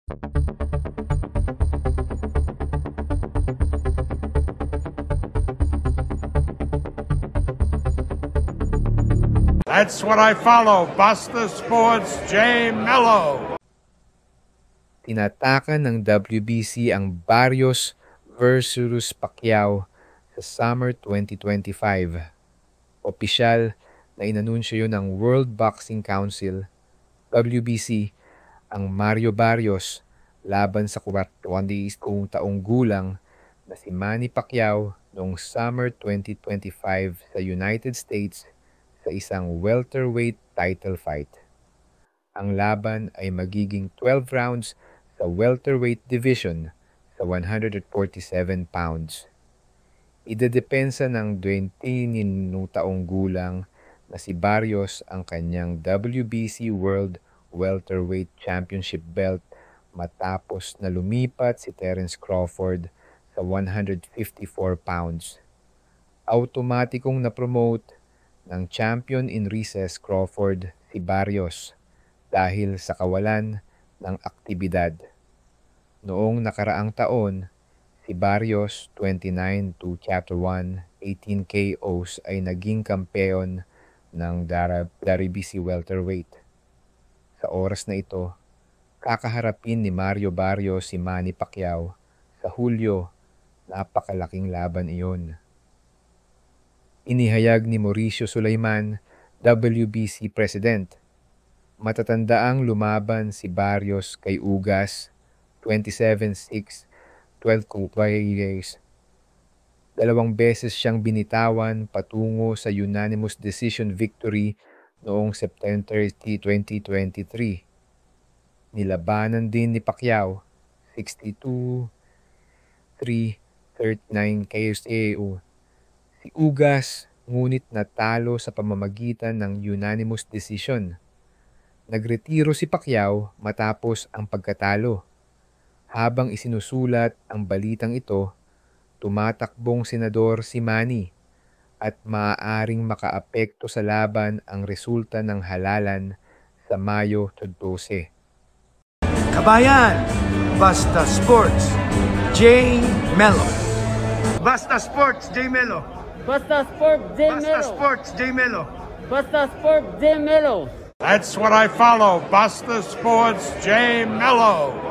That's what I follow. Basta Sports, J. Mello. Tinatakan ng WBC ang Barrios versus Pacquiao sa Summer 2025. Opisyal na inanunsyo yun ng World Boxing Council, WBC, ang Mario Barrios laban sa 41 taong gulang na si Manny Pacquiao noong Summer 2025 sa United States sa isang welterweight title fight. Ang laban ay magiging 12 rounds sa welterweight division sa 147 pounds. Idedepensa ng 20 taong gulang na si Barrios ang kanyang WBC World Welterweight Championship belt matapos na lumipat si Terence Crawford sa 154 pounds. Automatikong na-promote ng champion in recess Crawford si Barrios dahil sa kawalan ng aktibidad. Noong nakaraang taon, si Barrios 29-Chapter 1, 18 KOs ay naging kampeon ng WBC welterweight. Sa oras na ito, kakaharapin ni Mario Barrios si Manny Pacquiao sa Hulyo. Napakalaking laban iyon. Inihayag ni Mauricio Sulaiman, WBC President, matatandaang lumaban si Barrios kay Ugas, 27-6, 12 days. 2 beses siyang binitawan patungo sa unanimous decision victory noong September 30, 2023. Nilabanan din ni Pacquiao, 62-3, 39 KO. Si Ugas, ngunit natalo sa pamamagitan ng unanimous decision. Nagretiro si Pacquiao matapos ang pagkatalo. Habang isinusulat ang balitang ito, tumatakbong senador si Manny at maaaring makaapekto sa laban ang resulta ng halalan sa Mayo 12. Kabayan, Basta Sports, J. Mello. Basta Sports, J. Mello. Basta Sports, J. Basta Mello. Sports, J. Mello. Basta Sports, J. Mello. That's what I follow. Basta Sports, J. Mello.